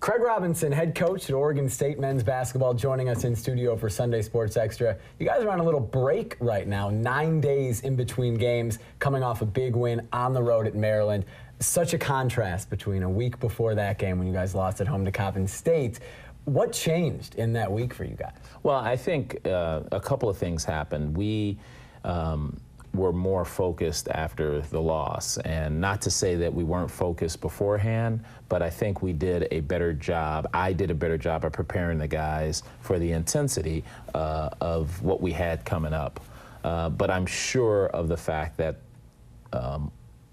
Craig Robinson, head coach at Oregon State men's basketball, joining us in studio for Sunday Sports Extra. You guys are on a little break right now, 9 days in between games, coming off a big win on the road at Maryland. Such a contrast between a week before that game when you guys lost at home to Coppin State. What changed in that week for you guys? Well, I think a couple of things happened. We were more focused after the loss, and not to say that we weren't focused beforehand, but I think we did a better job. I did a better job of preparing the guys for the intensity of what we had coming up. But I'm sure of the fact that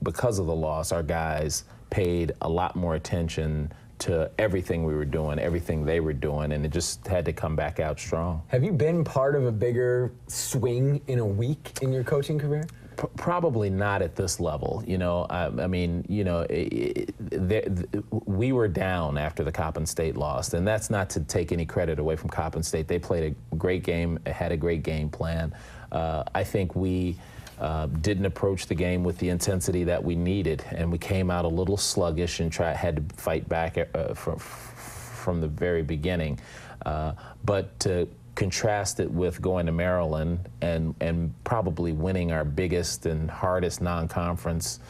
because of the loss, our guys paid a lot more attention to everything we were doing, everything they were doing, and it just had to come back out strong. Have you been part of a bigger swing in a week in your coaching career? Probably not at this level. You know, I mean, you know, we were down after the Coppin State loss, and that's not to take any credit away from Coppin State. They played a great game, had a great game plan. I think we didn't approach the game with the intensity that we needed, and we came out a little sluggish and had to fight back from the very beginning. But to contrast it with going to Maryland and probably winning our biggest and hardest non-conference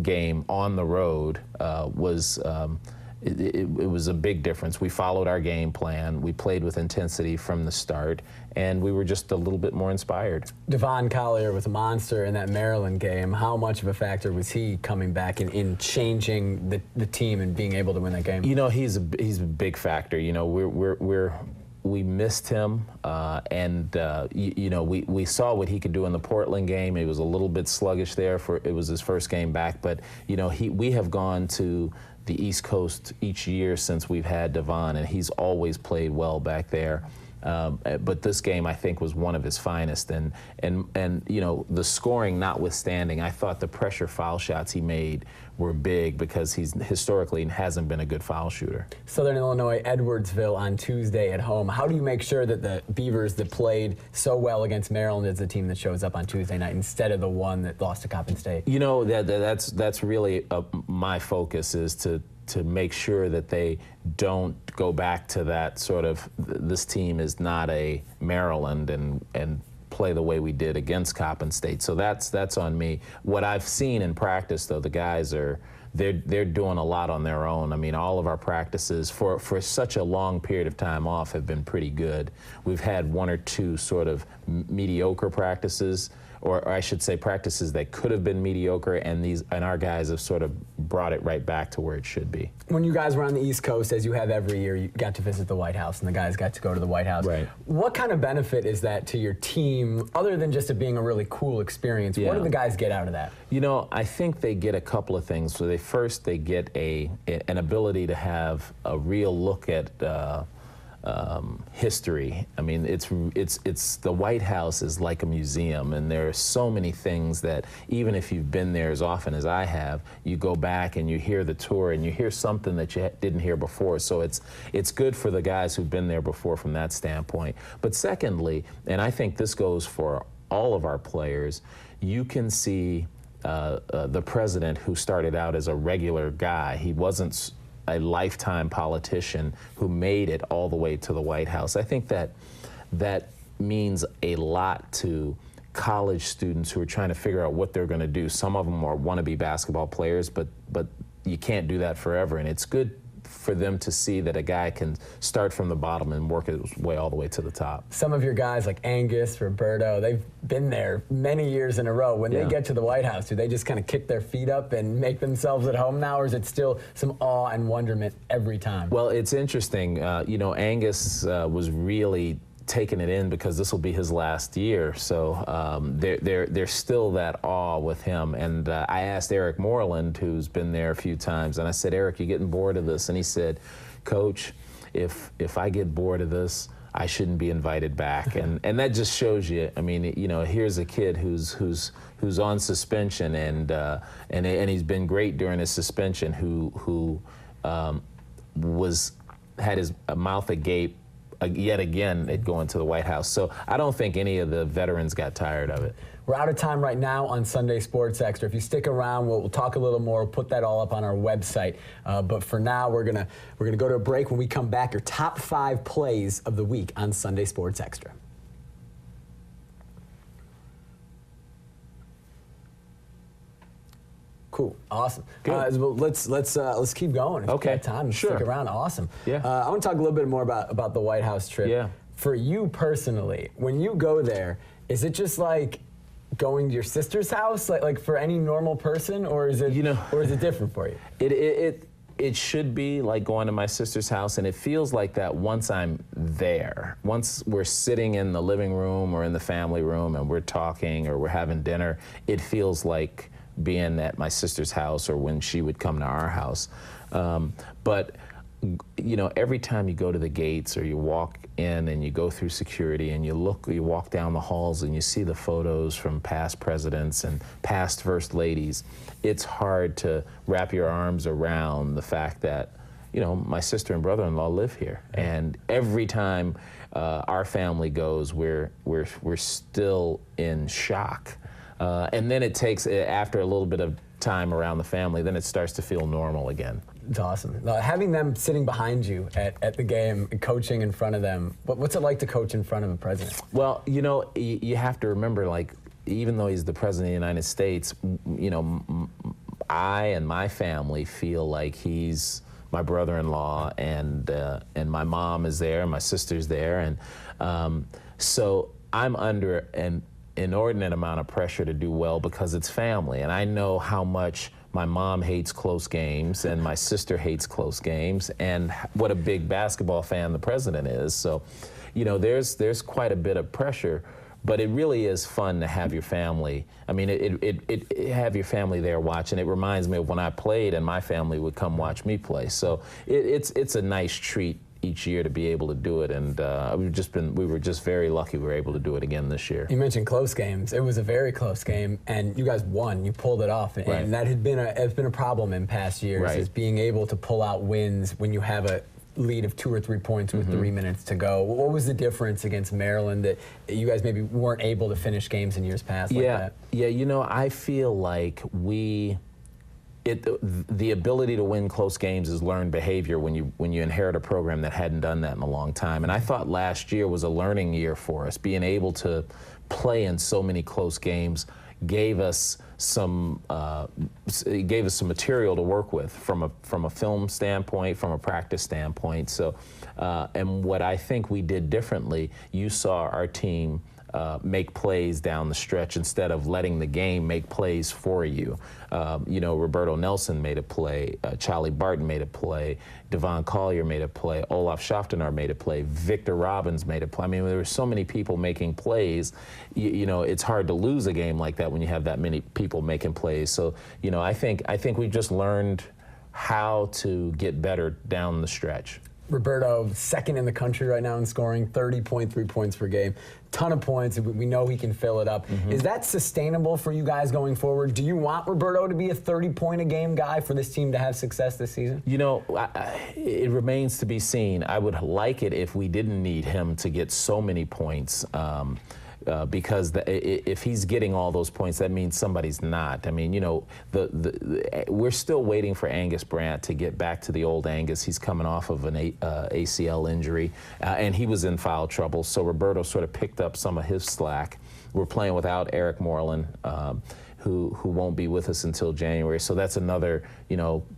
game on the road was it was a big difference. We followed our game plan. We played with intensity from the start, and we were just a little bit more inspired. Devon Collier was a monster in that Maryland game. How much of a factor was he coming back in changing the team and being able to win that game? You know, he's a big factor. You know, we missed him, and you know, we saw what he could do in the Portland game. He was a little bit sluggish there. It was his first game back, but you know, we have gone to the East Coast each year since we've had Devon, and he's always played well back there. But this game, I think, was one of his finest, and you know, the scoring notwithstanding, I thought the pressure foul shots he made were big because he's historically hasn't been a good foul shooter. Southern Illinois, Edwardsville on Tuesday at home. How do you make sure that the Beavers that played so well against Maryland is the team that shows up on Tuesday night instead of the one that lost to Coppin State? You know, that's really my focus, is to make sure that they don't go back to that sort of, this team is not a Maryland, and play the way we did against Coppin State. So that's on me. What I've seen in practice, though, the guys they're doing a lot on their own. I mean, all of our practices for such a long period of time off have been pretty good. We've had one or two sort of mediocre practices, or I should say practices that could have been mediocre, and our guys have sort of brought it right back to where it should be. When you guys were on the East Coast, as you have every year, you got to visit the White House, and the guys got to go to the White House. Right. What kind of benefit is that to your team, other than just it being a really cool experience? Yeah. What do the guys get out of that? You know, I think they get a couple of things. So they get an ability to have a real look at history. I mean, it's the White House is like a museum, and there are so many things that even if you've been there as often as I have, you go back and you hear the tour and you hear something that you didn't hear before. So it's good for the guys who've been there before from that standpoint. But secondly, and I think this goes for all of our players, you can see the president, who started out as a regular guy. He wasn't a lifetime politician who made it all the way to the White House. I think that means a lot to college students who are trying to figure out what they're going to do. Some of them are wannabe basketball players, but you can't do that forever, and it's good for them to see that a guy can start from the bottom and work his way all the way to the top. Some of your guys like Angus, Roberto, they've been there many years in a row. When they get to the White House, do they just kind of kick their feet up and make themselves at home now, or is it still some awe and wonderment every time? Well, it's interesting. You know, Angus was really taking it in because this will be his last year, so there's still that awe with him. And I asked Eric Moreland, who's been there a few times, and I said, Eric, you getting bored of this? And he said, Coach, if I get bored of this, I shouldn't be invited back. and that just shows you. I mean, you know, here's a kid who's on suspension, and he's been great during his suspension, who had his mouth agape yet again it going to the White House. So I don't think any of the veterans got tired of it. We're out of time right now on Sunday Sports Extra. If you stick around, we'll talk a little more. We'll put that all up on our website. But for now, we're gonna go to a break. When we come back, your top 5 plays of the week on Sunday Sports Extra. Cool, awesome. Well, let's keep going. If Okay, you got time, sure. Stick around. Awesome. Yeah. I want to talk a little bit more about the White House trip. Yeah. For you personally, when you go there, is it just like going to your sister's house, like for any normal person, or is it or is it different for you? It should be like going to my sister's house, and it feels like that once I'm there. Once we're sitting in the living room or in the family room and we're talking or we're having dinner, it feels like being at my sister's house or when she would come to our house. But every time you go to the gates or you walk in and you go through security and you walk down the halls and you see the photos from past presidents and past first ladies, it's hard to wrap your arms around the fact that, my sister and brother-in-law live here. And every time our family goes, we're still in shock. And then it takes, after a little bit of time around the family, then it starts to feel normal again. It's awesome. Having them sitting behind you at the game, coaching in front of them, what's it like to coach in front of a president? Well, you have to remember, like, even though he's the president of the United States, I and my family feel like he's my brother-in-law, and my mom is there, and my sister's there, and so I'm under an inordinate amount of pressure to do well because it's family, and I know how much my mom hates close games and my sister hates close games, and what a big basketball fan the president is. So, there's quite a bit of pressure, but it really is fun to have your family. I mean, have your family there watching. It reminds me of when I played and my family would come watch me play. So it's a nice treat each year to be able to do it, and we were just very lucky we were able to do it again this year. You mentioned close games. It was a very close game, and you guys won. You pulled it off, and that had been a problem in past years, is being able to pull out wins when you have a lead of 2 or 3 points with 3 minutes to go. What was the difference against Maryland that you guys maybe weren't able to finish games in years past like that? Yeah, I feel like the ability to win close games is learned behavior when you inherit a program that hadn't done that in a long time. And I thought last year was a learning year for us. Being able to play in so many close games gave us some material to work with from a film standpoint, from a practice standpoint. So, and what I think we did differently, you saw our team make plays down the stretch instead of letting the game make plays for you. Roberto Nelson made a play, Charlie Barton made a play, Devon Collier made a play, Olaf Schaftenar made a play, Victor Robbins made a play. I mean, there were so many people making plays. It's hard to lose a game like that when you have that many people making plays. So, I think we just learned how to get better down the stretch. Roberto, second in the country right now in scoring, 30.3 points per game. Ton of points. We know he can fill it up. Is that sustainable for you guys going forward? Do you want Roberto to be a 30-point-a-game guy for this team to have success this season? It remains to be seen. I would like it if we didn't need him to get so many points. Because if he's getting all those points, that means somebody's not. I mean, we're still waiting for Angus Brandt to get back to the old Angus. He's coming off of an ACL injury, and he was in foul trouble, so Roberto sort of picked up some of his slack. We're playing without Eric Moreland, who won't be with us until January. So that's another,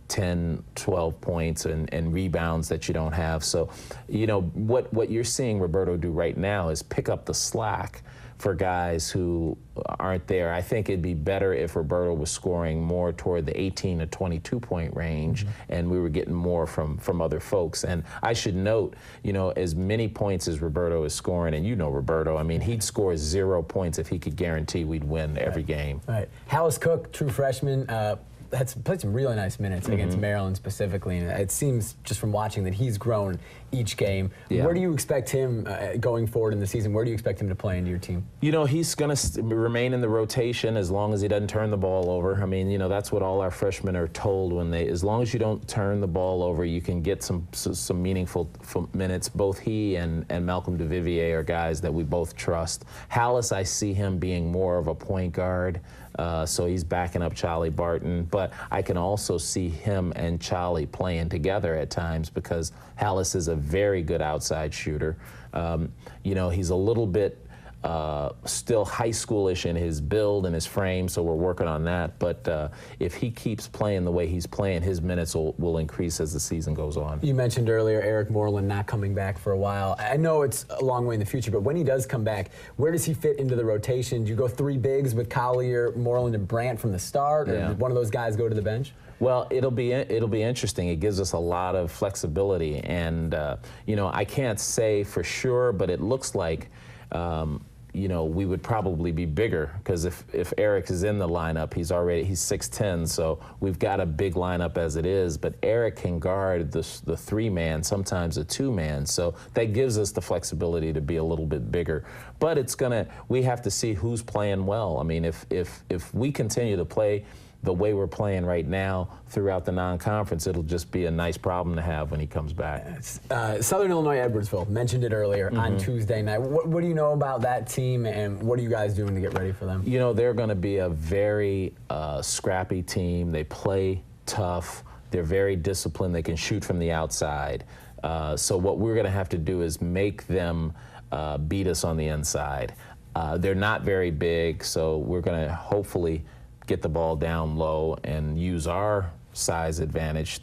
10, 12 points and rebounds that you don't have. So, what you're seeing Roberto do right now is pick up the slack for guys who aren't there. I think it'd be better if Roberto was scoring more toward the 18 to 22 point range, and we were getting more from other folks. And I should note, as many points as Roberto is scoring, and Roberto, I mean, he'd score 0 points if he could guarantee we'd win every game. Right. Hallis Cook, true freshman, played some really nice minutes against Maryland specifically, and it seems just from watching that he's grown each game. Yeah. Where do you expect him going forward in the season? Where do you expect him to play into your team? You know, he's going to remain in the rotation as long as he doesn't turn the ball over. I mean, you know, that's what all our freshmen are told as long as you don't turn the ball over, you can get some meaningful minutes. Both he and Malcolm DeVivier are guys that we both trust. Hallis, I see him being more of a point guard. So he's backing up Charlie Barton, but I can also see him and Charlie playing together at times because Hallis is a very good outside shooter. You know, he's a little bit still high schoolish in his build and his frame, so we're working on that. But if he keeps playing the way he's playing, his minutes will increase as the season goes on. You mentioned earlier Eric Moreland not coming back for a while. I know it's a long way in the future, but when he does come back, where does he fit into the rotation? Do you go three bigs with Collier, Moreland, and Brandt from the start, or does one of those guys go to the bench? Well, it'll be interesting. It gives us a lot of flexibility, and you know, I can't say for sure, but it looks like you know, we would probably be bigger because if Eric is in the lineup, he's 6'10", so we've got a big lineup as it is. But Eric can guard the three-man, sometimes a two-man, so that gives us the flexibility to be a little bit bigger. But we have to see who's playing well. I mean, if we continue to play the way we're playing right now throughout the non-conference, it'll just be a nice problem to have when he comes back. Southern Illinois Edwardsville, mentioned it earlier on Tuesday night. What do you know about that team, and what are you guys doing to get ready for them? You know, they're going to be a very scrappy team. They play tough. They're very disciplined. They can shoot from the outside. So what we're going to have to do is make them beat us on the inside. They're not very big, so we're going to hopefully get the ball down low and use our size advantage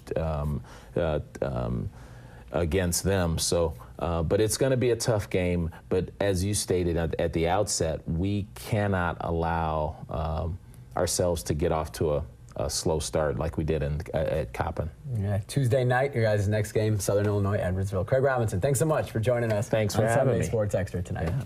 against them. So, but it's going to be a tough game. But as you stated at the outset, we cannot allow ourselves to get off to a slow start like we did at Coppin. Yeah, Tuesday night, your guys' next game, Southern Illinois, Edwardsville. Craig Robinson, thanks so much for joining us. Thanks for having me. Sunday Sports Extra tonight. Yeah.